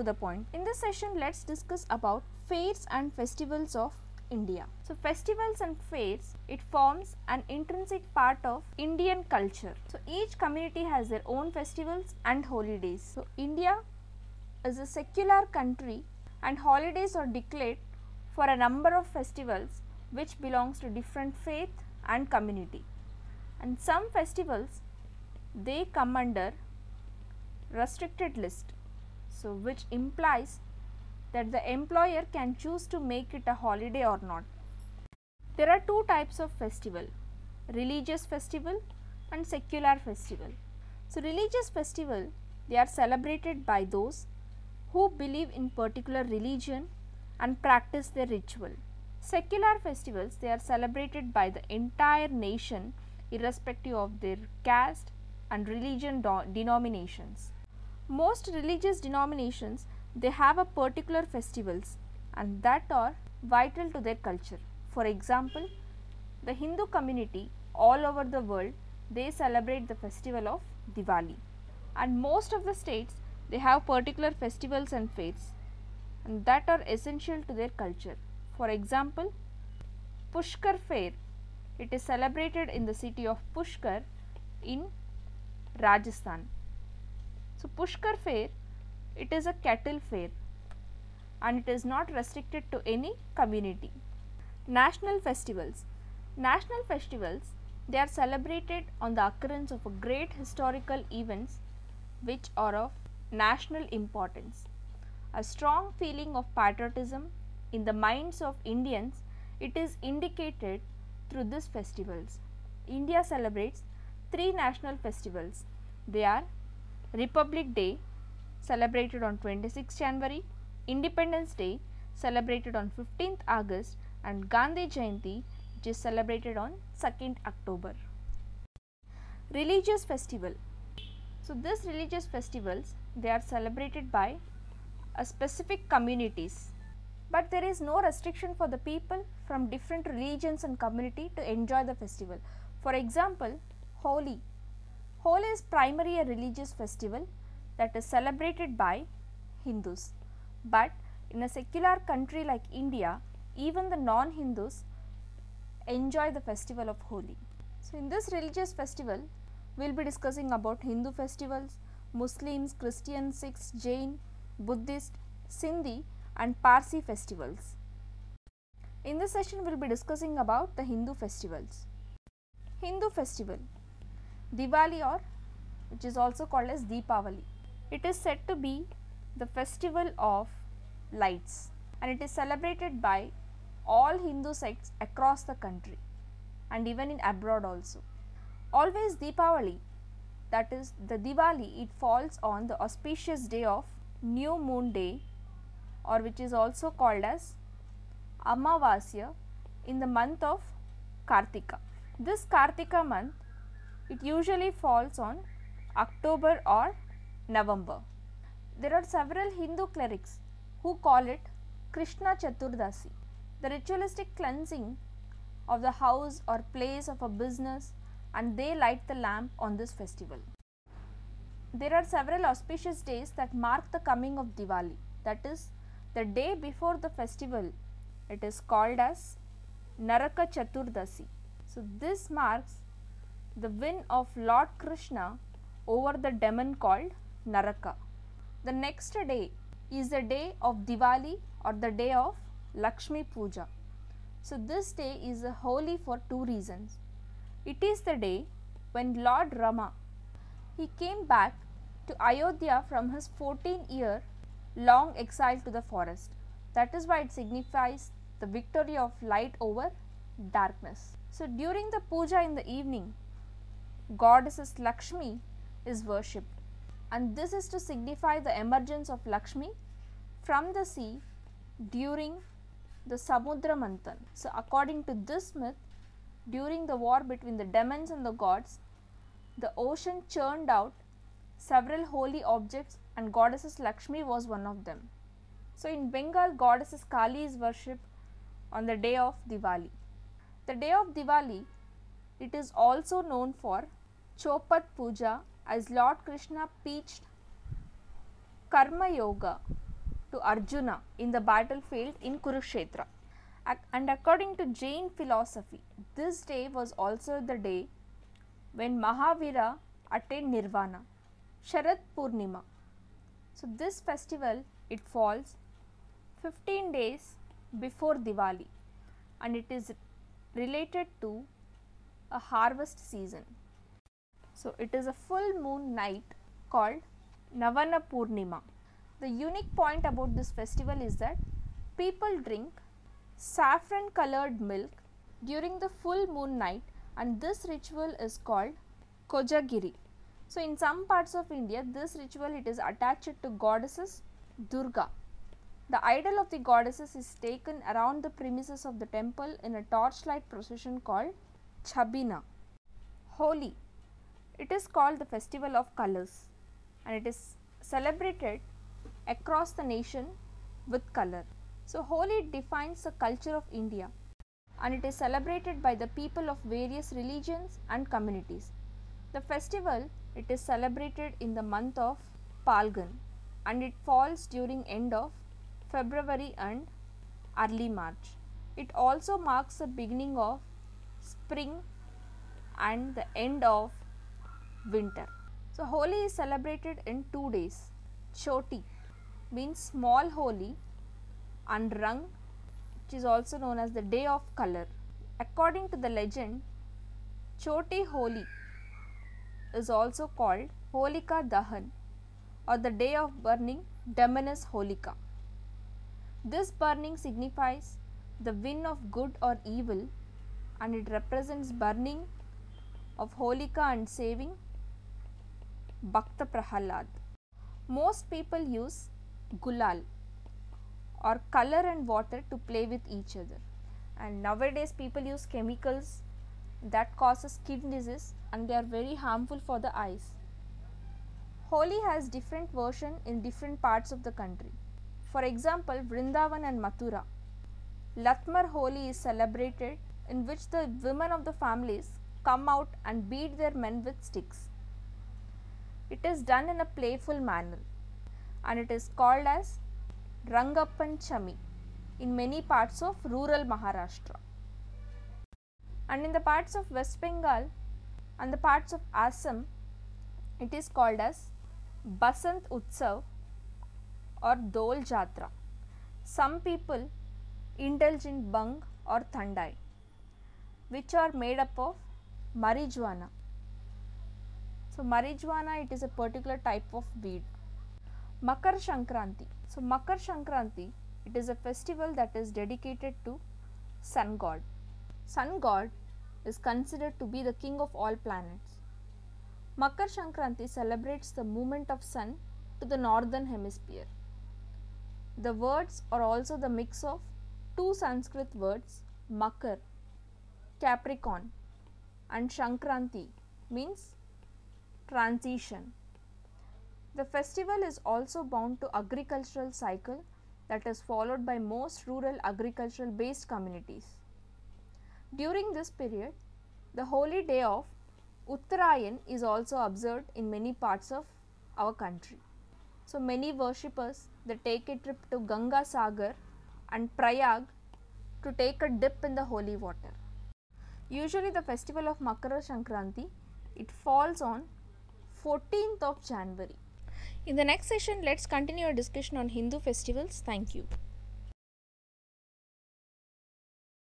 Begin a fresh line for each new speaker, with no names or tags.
to the point. In this session, let's discuss about fairs and festivals of India. So festivals and fairs, it forms an intrinsic part of Indian culture. So each community has their own festivals and holidays. So India is a secular country and holidays are declared for a number of festivals which belongs to different faith and community. And some festivals, they come under restricted list, so which implies that the employer can choose to make it a holiday or not. There are two types of festival, religious festival and secular festival. So religious festival, they are celebrated by those who believe in particular religion and practice their ritual. Secular festivals, they are celebrated by the entire nation irrespective of their caste and religion denominations. Most religious denominations, they have a particular festivals and that are vital to their culture. For example, the Hindu community all over the world, they celebrate the festival of Diwali, and most of the states, they have particular festivals and fairs and that are essential to their culture. For example, Pushkar fair, it is celebrated in the city of Pushkar in Rajasthan. So Pushkar fair, it is a cattle fair and it is not restricted to any community. National festivals. National festivals, they are celebrated on the occurrence of a great historical events which are of national importance. A strong feeling of patriotism in the minds of Indians, it is indicated through these festivals. India celebrates three national festivals. They are Republic Day, celebrated on 26th January, Independence Day, celebrated on 15th August, and Gandhi Jayanti, which is celebrated on 2nd October. Religious festival. So these religious festivals, they are celebrated by a specific communities, but there is no restriction for the people from different religions and community to enjoy the festival. For example, Holi. Holi is primarily a religious festival that is celebrated by Hindus, but in a secular country like India, even the non-Hindus enjoy the festival of Holi. So in this religious festival, we will be discussing about Hindu festivals, Muslims, Christians, Sikhs, Jain, Buddhist, Sindhi and Parsi festivals. In this session, we will be discussing about the Hindu festivals. Hindu festival, Diwali, or which is also called as Deepavali. It is said to be the festival of lights and it is celebrated by all Hindu sects across the country and even in abroad also. Always Deepavali, that is the Diwali, it falls on the auspicious day of new moon day, or which is also called as Amavasya, in the month of Kartika. This Kartika month, it usually falls on October or November. There are several Hindu clerics who call it Krishna Chaturdasi, the ritualistic cleansing of the house or place of a business, and they light the lamp on this festival. There are several auspicious days that mark the coming of Diwali, that is the day before the festival. It is called as Naraka Chaturdasi. So this marks the win of Lord Krishna over the demon called Naraka. The next day is the day of Diwali or the day of Lakshmi Puja. So this day is holy for two reasons. It is the day when Lord Rama, he came back to Ayodhya from his 14-year long exile to the forest. That is why it signifies the victory of light over darkness. So during the puja in the evening, goddess Lakshmi is worshipped, and this is to signify the emergence of Lakshmi from the sea during the Samudra Manthan. So according to this myth, during the war between the demons and the gods, the ocean churned out several holy objects and goddess Lakshmi was one of them. So in Bengal, goddess Kali is worshipped on the day of Diwali. The day of Diwali, it is also known for Chopat Puja, as Lord Krishna preached Karma Yoga to Arjuna in the battlefield in Kurukshetra. And according to Jain philosophy, this day was also the day when Mahavira attained Nirvana, Sharad Purnima. So this festival, it falls 15 days before Diwali and it is related to a harvest season. So it is a full moon night called Navana Purnima. The unique point about this festival is that people drink saffron colored milk during the full moon night, and this ritual is called Kojagiri. So in some parts of India, this ritual it is attached to goddesses Durga. The idol of the goddesses is taken around the premises of the temple in a torchlight procession called Chabina. Holi, it is called the festival of colors and it is celebrated across the nation with color. So Holi defines the culture of India and it is celebrated by the people of various religions and communities. The festival, it is celebrated in the month of Palgan and it falls during end of February and early March. It also marks the beginning of spring and the end of winter. So Holi is celebrated in 2 days. Choti means small Holi and Rang, which is also known as the day of color. According to the legend, Choti Holi is also called Holika Dahan or the day of burning Demoness Holika. This burning signifies the win of good or evil and it represents burning of Holika and saving Bhakta Prahalad. Most people use gulal or color and water to play with each other, and nowadays people use chemicals that causes skin disease and they are very harmful for the eyes. Holi has different versions in different parts of the country. For example, Vrindavan and Mathura, Latmar Holi is celebrated in which the women of the families come out and beat their men with sticks. It is done in a playful manner and it is called as Rangappan Chami in many parts of rural Maharashtra. And in the parts of West Bengal and the parts of Assam, it is called as Basant Utsav or Dol Jatra. Some people indulge in bhang or thandai, which are made up of marijuana. So marijuana, it is a particular type of weed. Makar Sankranti. So Makar Sankranti, it is a festival that is dedicated to sun god. Sun god is considered to be the king of all planets. Makar Sankranti celebrates the movement of sun to the northern hemisphere. The words are also the mix of two Sanskrit words, Makar, Capricorn, and Sankranti means transition. The festival is also bound to agricultural cycle that is followed by most rural agricultural based communities. During this period, the holy day of Uttarayan is also observed in many parts of our country. So many worshippers, they take a trip to Ganga Sagar and Prayag to take a dip in the holy water. Usually the festival of Makara Sankranti, it falls on 14th of January. In the next session, let's continue our discussion on Hindu festivals. Thank you.